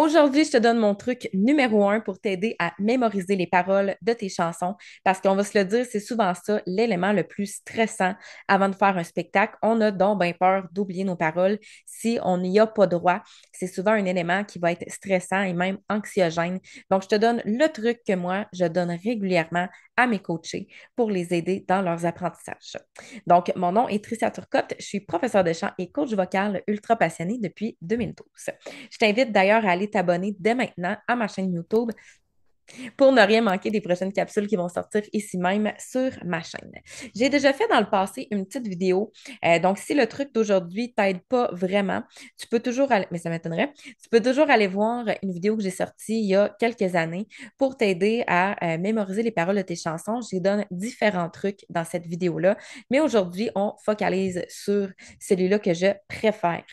Aujourd'hui, je te donne mon truc numéro un pour t'aider à mémoriser les paroles de tes chansons parce qu'on va se le dire, c'est souvent ça l'élément le plus stressant avant de faire un spectacle. On a donc bien peur d'oublier nos paroles si on n'y a pas droit. C'est souvent un élément qui va être stressant et même anxiogène. Donc, je te donne le truc que moi, je donne régulièrement à mes coachés pour les aider dans leurs apprentissages. Donc, mon nom est Tricia Turcotte. Je suis professeure de chant et coach vocal ultra passionnée depuis 2012. Je t'invite d'ailleurs à aller t'abonner dès maintenant à ma chaîne YouTube pour ne rien manquer des prochaines capsules qui vont sortir ici même sur ma chaîne. J'ai déjà fait dans le passé une petite vidéo. Donc, si le truc d'aujourd'hui t'aide pas vraiment, tu peux toujours aller, mais ça m'étonnerait, tu peux toujours aller voir une vidéo que j'ai sortie il y a quelques années pour t'aider à mémoriser les paroles de tes chansons. Je donne différents trucs dans cette vidéo-là, mais aujourd'hui, on focalise sur celui-là que je préfère.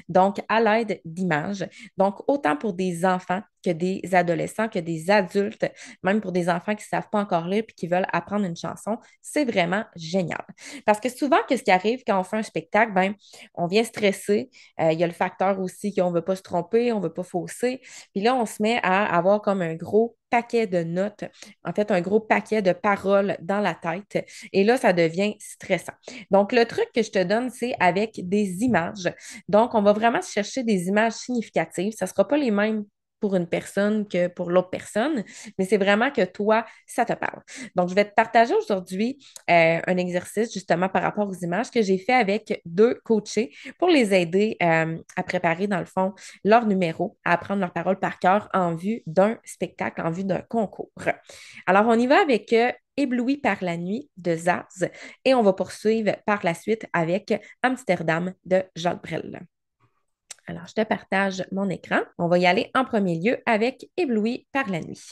Donc, à l'aide d'images. Donc, autant pour des enfants que des adolescents, que des adultes, même pour des enfants qui ne savent pas encore lire et qui veulent apprendre une chanson, c'est vraiment génial. Parce que souvent, qu'est-ce qui arrive quand on fait un spectacle? Ben, on vient stresser. Il y a le facteur aussi qu'on ne veut pas se tromper, on ne veut pas fausser. Puis là, on se met à avoir comme un gros paquet de notes, en fait, un gros paquet de paroles dans la tête. Et là, ça devient stressant. Donc, le truc que je te donne, c'est avec des images. Donc, on va vraiment chercher des images significatives. Ça ne sera pas les mêmes pour une personne que pour l'autre personne, mais c'est vraiment que toi, ça te parle. Donc, je vais te partager aujourd'hui un exercice justement par rapport aux images que j'ai fait avec deux coachés pour les aider à préparer, dans le fond, leur numéro, à apprendre leurs paroles par cœur en vue d'un spectacle, en vue d'un concours. Alors, on y va avec Ébloui par la nuit de Zaz et on va poursuivre par la suite avec Amsterdam de Jacques Brel. Alors, je te partage mon écran. On va y aller en premier lieu avec Ébloui par la nuit.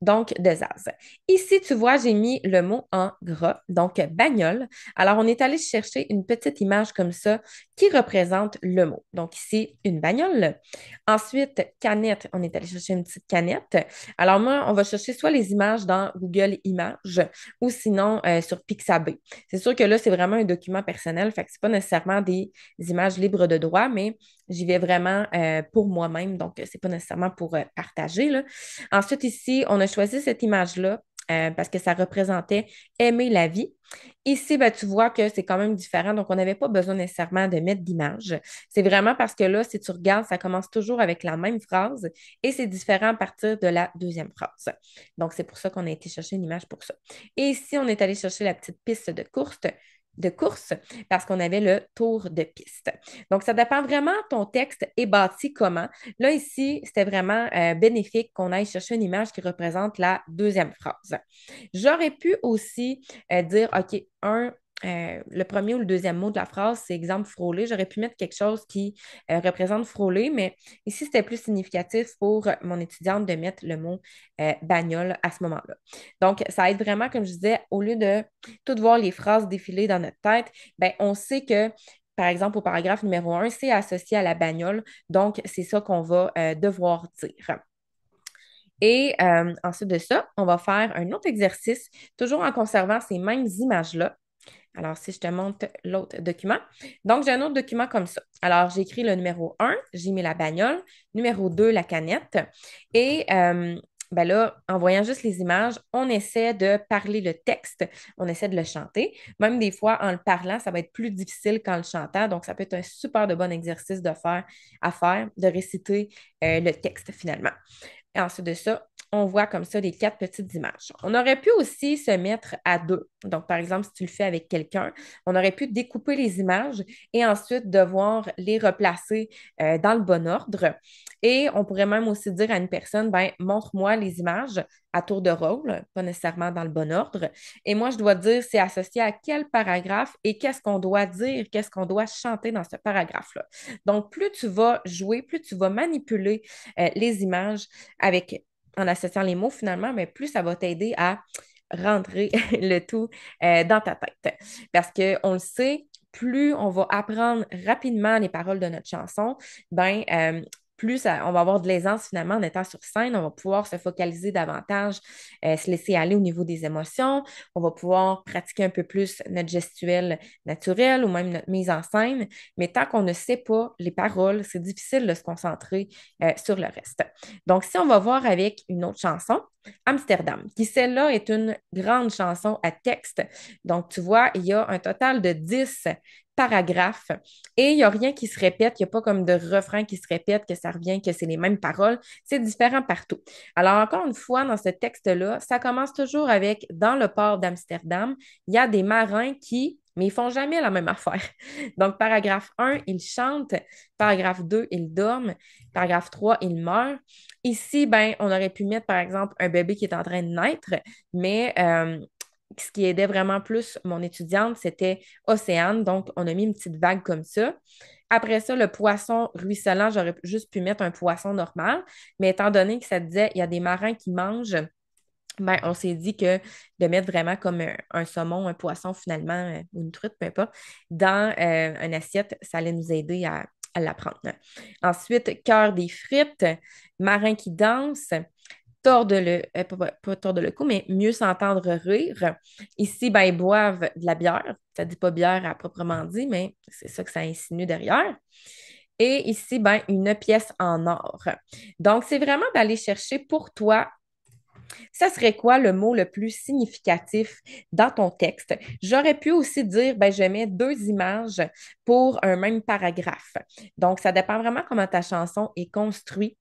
Donc, de Zaz. Ici, tu vois, j'ai mis le mot en gras, donc bagnole. Alors, on est allé chercher une petite image comme ça qui représente le mot. Donc, ici, une bagnole. Ensuite, canette. On est allé chercher une petite canette. Alors, moi, on va chercher soit les images dans Google Images ou sinon sur Pixabay. C'est sûr que là, c'est vraiment un document personnel, fait que c'est pas nécessairement des images libres de droit, mais j'y vais vraiment pour moi-même, donc c'est pas nécessairement pour partager, là. Ensuite, ici, on a choisi cette image-là parce que ça représentait aimer la vie. Ici, ben, tu vois que c'est quand même différent, donc on n'avait pas besoin nécessairement de mettre d'image. C'est vraiment parce que là, si tu regardes, ça commence toujours avec la même phrase et c'est différent à partir de la deuxième phrase. Donc, c'est pour ça qu'on a été chercher une image pour ça. Et ici, on est allé chercher la petite piste de course parce qu'on avait le tour de piste. Donc, ça dépend vraiment, ton texte est bâti comment. Là, ici, c'était vraiment bénéfique qu'on aille chercher une image qui représente la deuxième phrase. J'aurais pu aussi dire, OK, le premier ou le deuxième mot de la phrase, c'est exemple frôler. J'aurais pu mettre quelque chose qui représente frôler, mais ici, c'était plus significatif pour mon étudiante de mettre le mot bagnole à ce moment-là. Donc, ça aide vraiment, comme je disais, au lieu de tout voir les phrases défiler dans notre tête, ben, on sait que par exemple, au paragraphe numéro un, c'est associé à la bagnole. Donc, c'est ça qu'on va devoir dire. Et ensuite de ça, on va faire un autre exercice, toujours en conservant ces mêmes images-là. Alors, si je te montre l'autre document. Donc, j'ai un autre document comme ça. Alors, j'ai écrit le numéro un, j'ai mis la bagnole, numéro 2, la canette. Et ben là, en voyant juste les images, on essaie de parler le texte, on essaie de le chanter. Même des fois, en le parlant, ça va être plus difficile qu'en le chantant. Donc, ça peut être un super de bon exercice à faire, de réciter le texte finalement. Et ensuite de ça, on voit comme ça les quatre petites images. On aurait pu aussi se mettre à deux. Donc, par exemple, si tu le fais avec quelqu'un, on aurait pu découper les images et ensuite devoir les replacer dans le bon ordre. Et on pourrait même aussi dire à une personne, ben, montre-moi les images à tour de rôle, pas nécessairement dans le bon ordre. Et moi, je dois dire c'est associé à quel paragraphe et qu'est-ce qu'on doit dire, qu'est-ce qu'on doit chanter dans ce paragraphe-là. Donc, plus tu vas jouer, plus tu vas manipuler les images avec, en associant les mots finalement, mais plus ça va t'aider à rentrer le tout dans ta tête. Parce qu'on le sait, plus on va apprendre rapidement les paroles de notre chanson, ben, on va avoir de l'aisance finalement en étant sur scène. On va pouvoir se focaliser davantage, se laisser aller au niveau des émotions. On va pouvoir pratiquer un peu plus notre gestuelle naturelle ou même notre mise en scène. Mais tant qu'on ne sait pas les paroles, c'est difficile de se concentrer sur le reste. Donc, si on va voir avec une autre chanson, Amsterdam, qui celle-là est une grande chanson à texte. Donc, tu vois, il y a un total de 10 paragraphes et il n'y a rien qui se répète. Il n'y a pas comme de refrain qui se répète, que ça revient, que c'est les mêmes paroles. C'est différent partout. Alors, encore une fois, dans ce texte-là, ça commence toujours avec dans le port d'Amsterdam, il y a des marins qui, mais ils font jamais la même affaire. Donc, paragraphe 1, ils chantent. Paragraphe 2, ils dorment. Paragraphe 3, ils meurent. Ici, ben, on aurait pu mettre, par exemple, un bébé qui est en train de naître, mais ce qui aidait vraiment plus mon étudiante, c'était Océane. Donc, on a mis une petite vague comme ça. Après ça, le poisson ruisselant, j'aurais juste pu mettre un poisson normal, mais étant donné que ça disait il y a des marins qui mangent, ben, on s'est dit que de mettre vraiment comme un saumon, un poisson finalement, ou une truite, peu importe, dans une assiette, ça allait nous aider à l'apprendre. Ensuite, cœur des frites, marin qui danse, tordre pas tordre le cou, mais mieux s'entendre rire. Ici, ben, ils boivent de la bière. Ça ne dit pas bière à proprement dit, mais c'est ça que ça insinue derrière. Et ici, ben, une pièce en or. Donc, c'est vraiment d'aller chercher pour toi ça serait quoi le mot le plus significatif dans ton texte? J'aurais pu aussi dire, ben, je mets deux images pour un même paragraphe. Donc, ça dépend vraiment comment ta chanson est construite.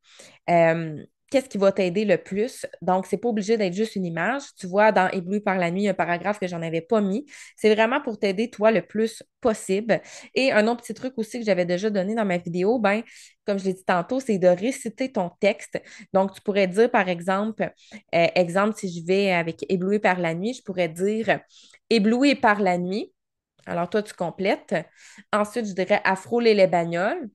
Qu'est-ce qui va t'aider le plus? Donc, c'est pas obligé d'être juste une image. Tu vois, dans Ébloui par la nuit, il y a un paragraphe que j'en avais pas mis. C'est vraiment pour t'aider, toi, le plus possible. Et un autre petit truc aussi que j'avais déjà donné dans ma vidéo, ben, comme je l'ai dit tantôt, c'est de réciter ton texte. Donc, tu pourrais dire, par exemple, exemple, si je vais avec ébloui par la nuit, je pourrais dire ébloui par la nuit. Alors, toi, tu complètes. Ensuite, je dirais afro les bagnoles.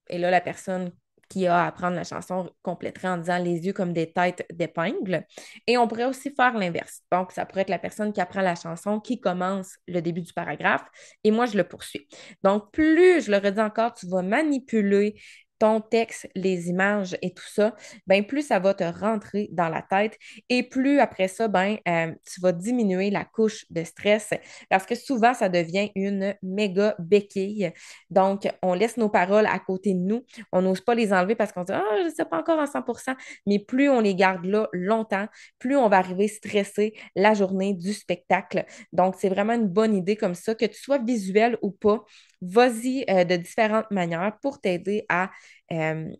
Et là, la personne qui a à apprendre la chanson compléterait en disant les yeux comme des têtes d'épingle. Et on pourrait aussi faire l'inverse. Donc, ça pourrait être la personne qui apprend la chanson qui commence le début du paragraphe et moi, je le poursuis. Donc, plus, je le redis encore, tu vas manipuler ton texte, les images et tout ça, ben plus ça va te rentrer dans la tête et plus après ça, ben tu vas diminuer la couche de stress parce que souvent, ça devient une méga béquille. Donc, on laisse nos paroles à côté de nous. On n'ose pas les enlever parce qu'on dit, ah, je ne sais pas encore à 100%, mais plus on les garde là longtemps, plus on va arriver stressé la journée du spectacle. Donc, c'est vraiment une bonne idée comme ça, que tu sois visuel ou pas, vas-y de différentes manières pour t'aider à euh,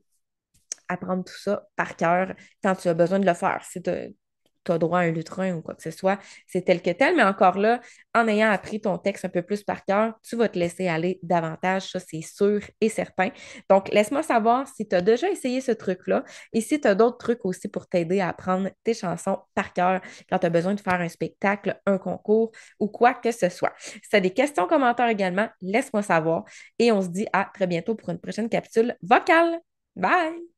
apprendre tout ça par cœur quand tu as besoin de le faire. Si tu as droit à un lutrin ou quoi que ce soit, c'est tel que tel. Mais encore là, en ayant appris ton texte un peu plus par cœur, tu vas te laisser aller davantage, ça c'est sûr et certain. Donc, laisse-moi savoir si tu as déjà essayé ce truc-là et si tu as d'autres trucs aussi pour t'aider à apprendre tes chansons par cœur quand tu as besoin de faire un spectacle, un concours ou quoi que ce soit. Si tu as des questions, commentaires également, laisse-moi savoir et on se dit à très bientôt pour une prochaine capsule vocale. Bye!